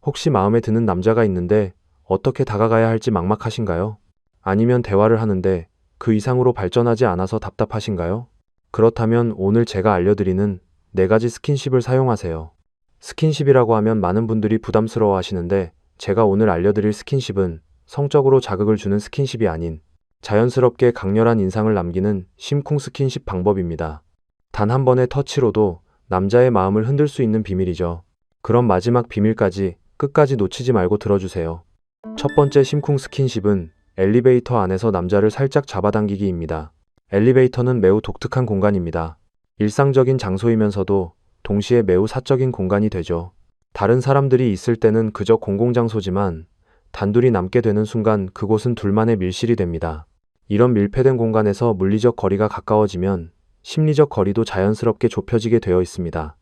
혹시 마음에 드는 남자가 있는데 어떻게 다가가야 할지 막막하신가요? 아니면 대화를 하는데 그 이상으로 발전하지 않아서 답답하신가요? 그렇다면 오늘 제가 알려드리는 4가지 스킨십을 사용하세요. 스킨십이라고 하면 많은 분들이 부담스러워 하시는데 제가 오늘 알려드릴 스킨십은 성적으로 자극을 주는 스킨십이 아닌 자연스럽게 강렬한 인상을 남기는 심쿵 스킨십 방법입니다. 단 한 번의 터치로도 남자의 마음을 흔들 수 있는 비밀이죠. 그럼 마지막 비밀까지 끝까지 놓치지 말고 들어주세요. 첫 번째 심쿵 스킨십은 엘리베이터 안에서 남자를 살짝 잡아당기기입니다. 엘리베이터는 매우 독특한 공간입니다. 일상적인 장소이면서도 동시에 매우 사적인 공간이 되죠. 다른 사람들이 있을 때는 그저 공공장소지만 단둘이 남게 되는 순간 그곳은 둘만의 밀실이 됩니다. 이런 밀폐된 공간에서 물리적 거리가 가까워지면 심리적 거리도 자연스럽게 좁혀지게 되어 있습니다.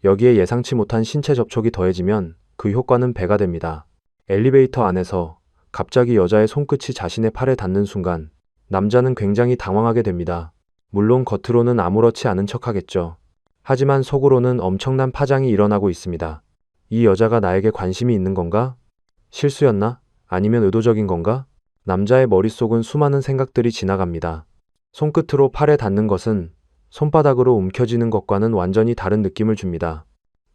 여기에 예상치 못한 신체 접촉이 더해지면 그 효과는 배가 됩니다. 엘리베이터 안에서 갑자기 여자의 손끝이 자신의 팔에 닿는 순간 남자는 굉장히 당황하게 됩니다. 물론 겉으로는 아무렇지 않은 척하겠죠. 하지만 속으로는 엄청난 파장이 일어나고 있습니다. 이 여자가 나에게 관심이 있는 건가? 실수였나? 아니면 의도적인 건가? 남자의 머릿속은 수많은 생각들이 지나갑니다. 손끝으로 팔에 닿는 것은 손바닥으로 움켜쥐는 것과는 완전히 다른 느낌을 줍니다.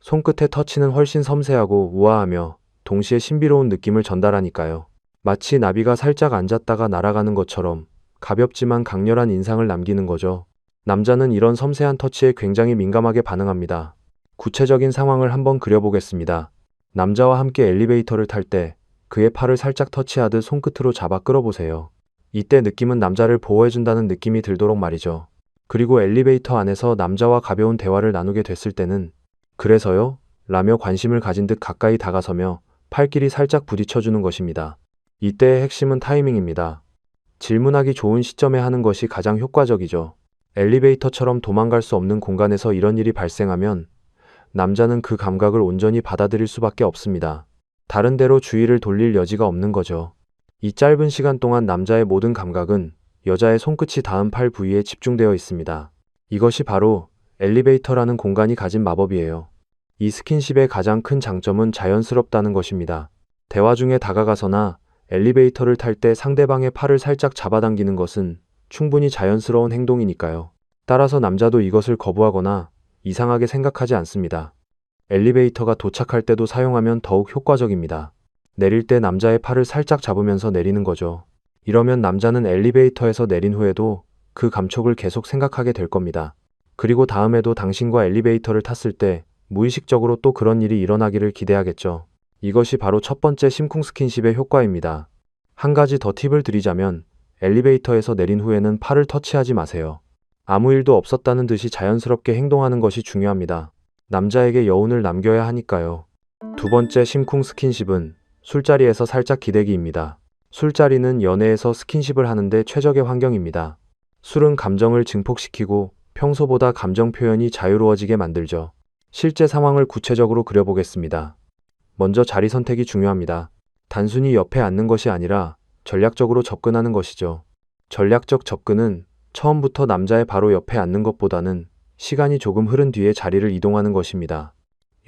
손끝의 터치는 훨씬 섬세하고 우아하며 동시에 신비로운 느낌을 전달하니까요. 마치 나비가 살짝 앉았다가 날아가는 것처럼 가볍지만 강렬한 인상을 남기는 거죠. 남자는 이런 섬세한 터치에 굉장히 민감하게 반응합니다. 구체적인 상황을 한번 그려보겠습니다. 남자와 함께 엘리베이터를 탈 때 그의 팔을 살짝 터치하듯 손끝으로 잡아 끌어보세요. 이때 느낌은 남자를 보호해준다는 느낌이 들도록 말이죠. 그리고 엘리베이터 안에서 남자와 가벼운 대화를 나누게 됐을 때는 그래서요? 라며 관심을 가진 듯 가까이 다가서며 팔끼리 살짝 부딪혀주는 것입니다. 이때의 핵심은 타이밍입니다. 질문하기 좋은 시점에 하는 것이 가장 효과적이죠. 엘리베이터처럼 도망갈 수 없는 공간에서 이런 일이 발생하면 남자는 그 감각을 온전히 받아들일 수밖에 없습니다. 다른 데로 주의를 돌릴 여지가 없는 거죠. 이 짧은 시간 동안 남자의 모든 감각은 여자의 손끝이 닿은 팔 부위에 집중되어 있습니다. 이것이 바로 엘리베이터라는 공간이 가진 마법이에요. 이 스킨십의 가장 큰 장점은 자연스럽다는 것입니다. 대화 중에 다가가서나 엘리베이터를 탈 때 상대방의 팔을 살짝 잡아당기는 것은 충분히 자연스러운 행동이니까요. 따라서 남자도 이것을 거부하거나 이상하게 생각하지 않습니다. 엘리베이터가 도착할 때도 사용하면 더욱 효과적입니다. 내릴 때 남자의 팔을 살짝 잡으면서 내리는 거죠. 이러면 남자는 엘리베이터에서 내린 후에도 그 감촉을 계속 생각하게 될 겁니다. 그리고 다음에도 당신과 엘리베이터를 탔을 때 무의식적으로 또 그런 일이 일어나기를 기대하겠죠. 이것이 바로 첫 번째 심쿵 스킨십의 효과입니다. 한 가지 더 팁을 드리자면 엘리베이터에서 내린 후에는 팔을 터치하지 마세요. 아무 일도 없었다는 듯이 자연스럽게 행동하는 것이 중요합니다. 남자에게 여운을 남겨야 하니까요. 두 번째 심쿵 스킨십은 술자리에서 살짝 기대기입니다. 술자리는 연애에서 스킨십을 하는데 최적의 환경입니다. 술은 감정을 증폭시키고 평소보다 감정 표현이 자유로워지게 만들죠. 실제 상황을 구체적으로 그려보겠습니다. 먼저 자리 선택이 중요합니다. 단순히 옆에 앉는 것이 아니라 전략적으로 접근하는 것이죠. 전략적 접근은 처음부터 남자의 바로 옆에 앉는 것보다는 시간이 조금 흐른 뒤에 자리를 이동하는 것입니다.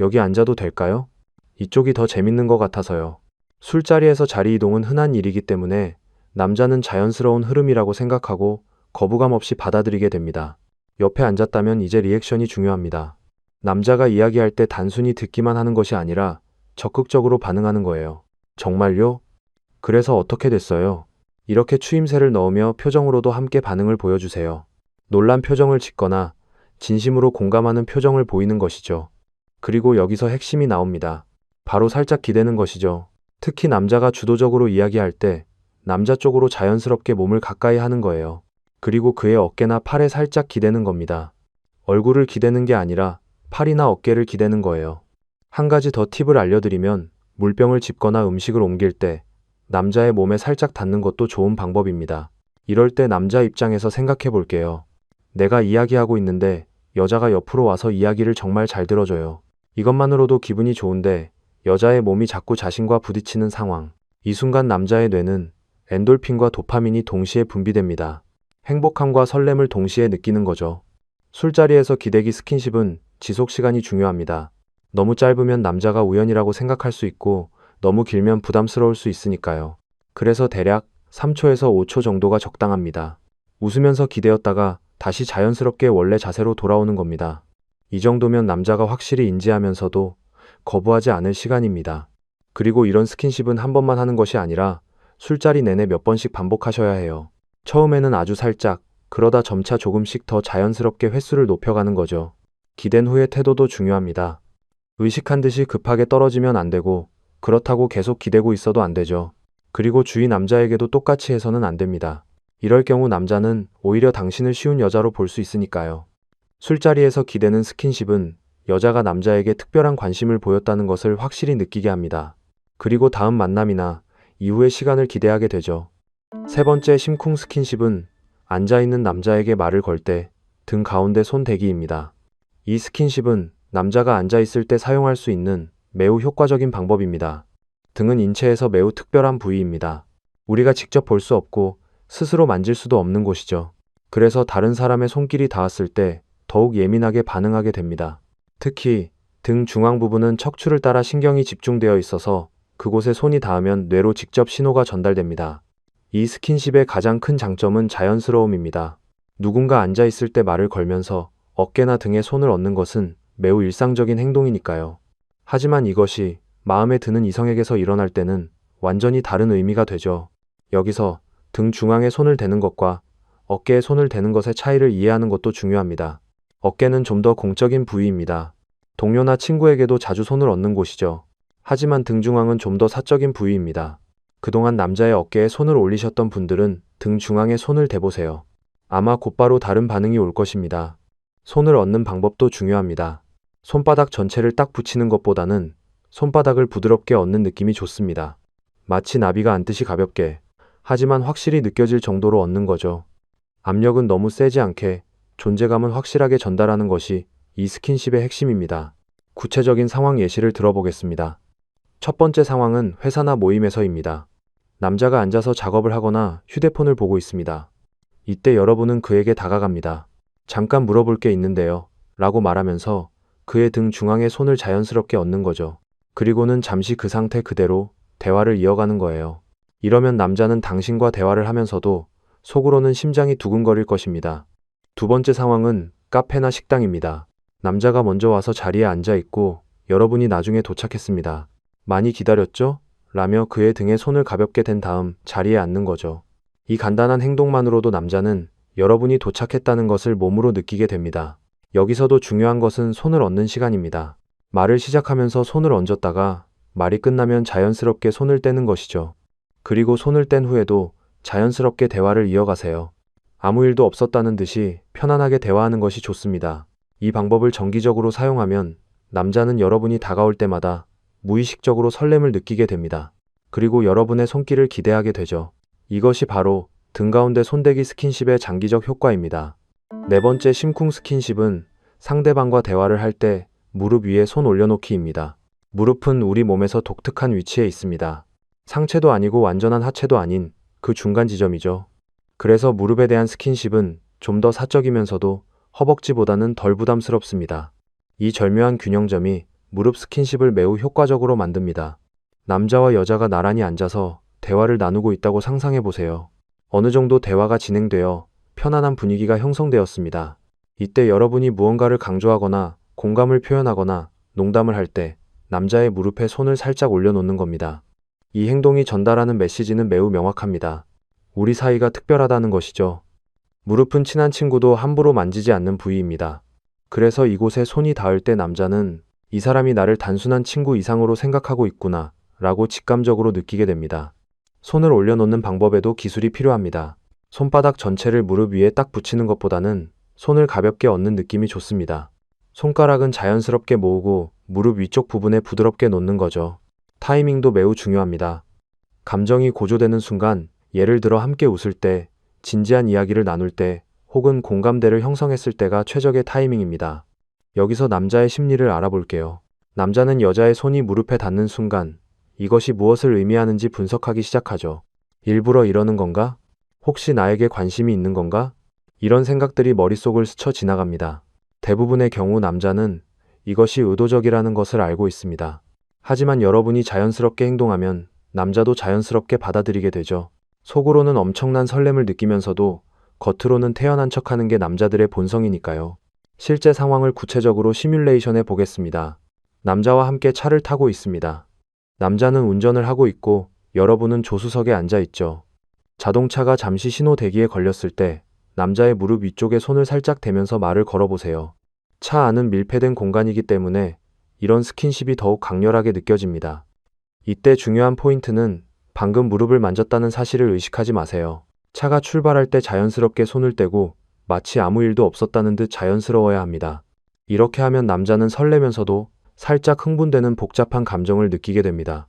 여기 앉아도 될까요? 이쪽이 더 재밌는 것 같아서요. 술자리에서 자리 이동은 흔한 일이기 때문에 남자는 자연스러운 흐름이라고 생각하고 거부감 없이 받아들이게 됩니다. 옆에 앉았다면 이제 리액션이 중요합니다. 남자가 이야기할 때 단순히 듣기만 하는 것이 아니라 적극적으로 반응하는 거예요. 정말요? 그래서 어떻게 됐어요? 이렇게 추임새를 넣으며 표정으로도 함께 반응을 보여주세요. 놀란 표정을 짓거나 진심으로 공감하는 표정을 보이는 것이죠. 그리고 여기서 핵심이 나옵니다. 바로 살짝 기대는 것이죠. 특히 남자가 주도적으로 이야기할 때 남자 쪽으로 자연스럽게 몸을 가까이 하는 거예요. 그리고 그의 어깨나 팔에 살짝 기대는 겁니다. 얼굴을 기대는 게 아니라 팔이나 어깨를 기대는 거예요. 한 가지 더 팁을 알려드리면 물병을 짚거나 음식을 옮길 때 남자의 몸에 살짝 닿는 것도 좋은 방법입니다. 이럴 때 남자 입장에서 생각해 볼게요. 내가 이야기하고 있는데 여자가 옆으로 와서 이야기를 정말 잘 들어줘요. 이것만으로도 기분이 좋은데 여자의 몸이 자꾸 자신과 부딪히는 상황. 이 순간 남자의 뇌는 엔돌핀과 도파민이 동시에 분비됩니다. 행복함과 설렘을 동시에 느끼는 거죠. 술자리에서 기대기 스킨십은 지속 시간이 중요합니다. 너무 짧으면 남자가 우연이라고 생각할 수 있고 너무 길면 부담스러울 수 있으니까요. 그래서 대략 3초에서 5초 정도가 적당합니다. 웃으면서 기대었다가 다시 자연스럽게 원래 자세로 돌아오는 겁니다. 이 정도면 남자가 확실히 인지하면서도 거부하지 않을 시간입니다. 그리고 이런 스킨십은 한 번만 하는 것이 아니라 술자리 내내 몇 번씩 반복하셔야 해요. 처음에는 아주 살짝, 그러다 점차 조금씩 더 자연스럽게 횟수를 높여가는 거죠. 기댄 후의 태도도 중요합니다. 의식한 듯이 급하게 떨어지면 안 되고, 그렇다고 계속 기대고 있어도 안 되죠. 그리고 주위 남자에게도 똑같이 해서는 안 됩니다. 이럴 경우 남자는 오히려 당신을 쉬운 여자로 볼 수 있으니까요. 술자리에서 기대는 스킨십은 여자가 남자에게 특별한 관심을 보였다는 것을 확실히 느끼게 합니다. 그리고 다음 만남이나 이후의 시간을 기대하게 되죠. 세 번째 심쿵 스킨십은 앉아있는 남자에게 말을 걸 때 등 가운데 손 대기입니다. 이 스킨십은 남자가 앉아있을 때 사용할 수 있는 매우 효과적인 방법입니다. 등은 인체에서 매우 특별한 부위입니다. 우리가 직접 볼 수 없고 스스로 만질 수도 없는 곳이죠. 그래서 다른 사람의 손길이 닿았을 때 더욱 예민하게 반응하게 됩니다. 특히 등 중앙 부분은 척추를 따라 신경이 집중되어 있어서 그곳에 손이 닿으면 뇌로 직접 신호가 전달됩니다. 이 스킨십의 가장 큰 장점은 자연스러움입니다. 누군가 앉아있을 때 말을 걸면서 어깨나 등에 손을 얹는 것은 매우 일상적인 행동이니까요. 하지만 이것이 마음에 드는 이성에게서 일어날 때는 완전히 다른 의미가 되죠. 여기서 등 중앙에 손을 대는 것과 어깨에 손을 대는 것의 차이를 이해하는 것도 중요합니다. 어깨는 좀 더 공적인 부위입니다. 동료나 친구에게도 자주 손을 얹는 곳이죠. 하지만 등 중앙은 좀 더 사적인 부위입니다. 그동안 남자의 어깨에 손을 올리셨던 분들은 등 중앙에 손을 대보세요. 아마 곧바로 다른 반응이 올 것입니다. 손을 얹는 방법도 중요합니다. 손바닥 전체를 딱 붙이는 것보다는 손바닥을 부드럽게 얹는 느낌이 좋습니다. 마치 나비가 앉듯이 가볍게, 하지만 확실히 느껴질 정도로 얹는 거죠. 압력은 너무 세지 않게, 존재감은 확실하게 전달하는 것이 이 스킨십의 핵심입니다. 구체적인 상황 예시를 들어보겠습니다. 첫 번째 상황은 회사나 모임에서입니다. 남자가 앉아서 작업을 하거나 휴대폰을 보고 있습니다. 이때 여러분은 그에게 다가갑니다. 잠깐 물어볼 게 있는데요. 라고 말하면서 그의 등 중앙에 손을 자연스럽게 얹는 거죠. 그리고는 잠시 그 상태 그대로 대화를 이어가는 거예요. 이러면 남자는 당신과 대화를 하면서도 속으로는 심장이 두근거릴 것입니다. 두 번째 상황은 카페나 식당입니다. 남자가 먼저 와서 자리에 앉아 있고 여러분이 나중에 도착했습니다. 많이 기다렸죠? 라며 그의 등에 손을 가볍게 댄 다음 자리에 앉는 거죠. 이 간단한 행동만으로도 남자는 여러분이 도착했다는 것을 몸으로 느끼게 됩니다. 여기서도 중요한 것은 손을 얹는 시간입니다. 말을 시작하면서 손을 얹었다가 말이 끝나면 자연스럽게 손을 떼는 것이죠. 그리고 손을 뗀 후에도 자연스럽게 대화를 이어가세요. 아무 일도 없었다는 듯이 편안하게 대화하는 것이 좋습니다. 이 방법을 정기적으로 사용하면 남자는 여러분이 다가올 때마다 무의식적으로 설렘을 느끼게 됩니다. 그리고 여러분의 손길을 기대하게 되죠. 이것이 바로 등 가운데 손대기 스킨십의 장기적 효과입니다. 네 번째 심쿵 스킨십은 상대방과 대화를 할 때 무릎 위에 손 올려놓기입니다. 무릎은 우리 몸에서 독특한 위치에 있습니다. 상체도 아니고 완전한 하체도 아닌 그 중간 지점이죠. 그래서 무릎에 대한 스킨십은 좀 더 사적이면서도 허벅지보다는 덜 부담스럽습니다. 이 절묘한 균형점이 무릎 스킨십을 매우 효과적으로 만듭니다. 남자와 여자가 나란히 앉아서 대화를 나누고 있다고 상상해 보세요. 어느 정도 대화가 진행되어 편안한 분위기가 형성되었습니다. 이때 여러분이 무언가를 강조하거나 공감을 표현하거나 농담을 할 때 남자의 무릎에 손을 살짝 올려놓는 겁니다. 이 행동이 전달하는 메시지는 매우 명확합니다. 우리 사이가 특별하다는 것이죠. 무릎은 친한 친구도 함부로 만지지 않는 부위입니다. 그래서 이곳에 손이 닿을 때 남자는 이 사람이 나를 단순한 친구 이상으로 생각하고 있구나 라고 직감적으로 느끼게 됩니다. 손을 올려놓는 방법에도 기술이 필요합니다. 손바닥 전체를 무릎 위에 딱 붙이는 것보다는 손을 가볍게 얹는 느낌이 좋습니다. 손가락은 자연스럽게 모으고 무릎 위쪽 부분에 부드럽게 놓는 거죠. 타이밍도 매우 중요합니다. 감정이 고조되는 순간, 예를 들어 함께 웃을 때, 진지한 이야기를 나눌 때, 혹은 공감대를 형성했을 때가 최적의 타이밍입니다. 여기서 남자의 심리를 알아볼게요. 남자는 여자의 손이 무릎에 닿는 순간, 이것이 무엇을 의미하는지 분석하기 시작하죠. 일부러 이러는 건가? 혹시 나에게 관심이 있는 건가? 이런 생각들이 머릿속을 스쳐 지나갑니다. 대부분의 경우 남자는 이것이 의도적이라는 것을 알고 있습니다. 하지만 여러분이 자연스럽게 행동하면 남자도 자연스럽게 받아들이게 되죠. 속으로는 엄청난 설렘을 느끼면서도 겉으로는 태연한 척하는 게 남자들의 본성이니까요. 실제 상황을 구체적으로 시뮬레이션해 보겠습니다. 남자와 함께 차를 타고 있습니다. 남자는 운전을 하고 있고 여러분은 조수석에 앉아 있죠. 자동차가 잠시 신호 대기에 걸렸을 때 남자의 무릎 위쪽에 손을 살짝 대면서 말을 걸어보세요. 차 안은 밀폐된 공간이기 때문에 이런 스킨십이 더욱 강렬하게 느껴집니다. 이때 중요한 포인트는 방금 무릎을 만졌다는 사실을 의식하지 마세요. 차가 출발할 때 자연스럽게 손을 떼고 마치 아무 일도 없었다는 듯 자연스러워야 합니다. 이렇게 하면 남자는 설레면서도 살짝 흥분되는 복잡한 감정을 느끼게 됩니다.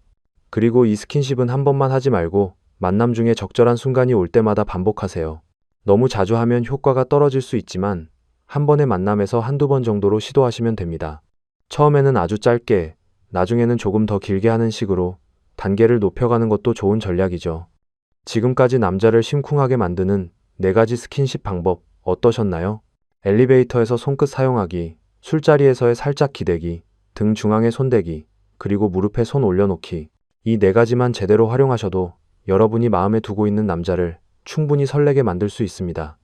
그리고 이 스킨십은 한 번만 하지 말고 만남 중에 적절한 순간이 올 때마다 반복하세요. 너무 자주 하면 효과가 떨어질 수 있지만 한 번의 만남에서 한두 번 정도로 시도하시면 됩니다. 처음에는 아주 짧게, 나중에는 조금 더 길게 하는 식으로 단계를 높여가는 것도 좋은 전략이죠. 지금까지 남자를 심쿵하게 만드는 4가지 스킨십 방법 어떠셨나요? 엘리베이터에서 손끝 사용하기, 술자리에서의 살짝 기대기, 등 중앙에 손대기, 그리고 무릎에 손 올려놓기. 이 4가지만 제대로 활용하셔도 여러분이 마음에 두고 있는 남자를 충분히 설레게 만들 수 있습니다.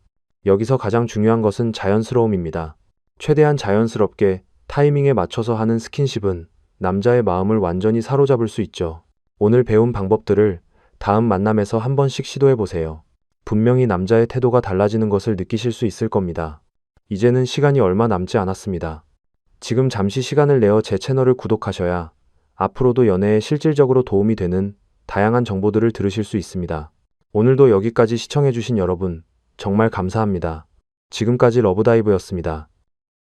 여기서 가장 중요한 것은 자연스러움입니다. 최대한 자연스럽게 타이밍에 맞춰서 하는 스킨십은 남자의 마음을 완전히 사로잡을 수 있죠. 오늘 배운 방법들을 다음 만남에서 한 번씩 시도해 보세요. 분명히 남자의 태도가 달라지는 것을 느끼실 수 있을 겁니다. 이제는 시간이 얼마 남지 않았습니다. 지금 잠시 시간을 내어 제 채널을 구독하셔야 앞으로도 연애에 실질적으로 도움이 되는 다양한 정보들을 들으실 수 있습니다. 오늘도 여기까지 시청해주신 여러분, 정말 감사합니다. 지금까지 러브다이브였습니다.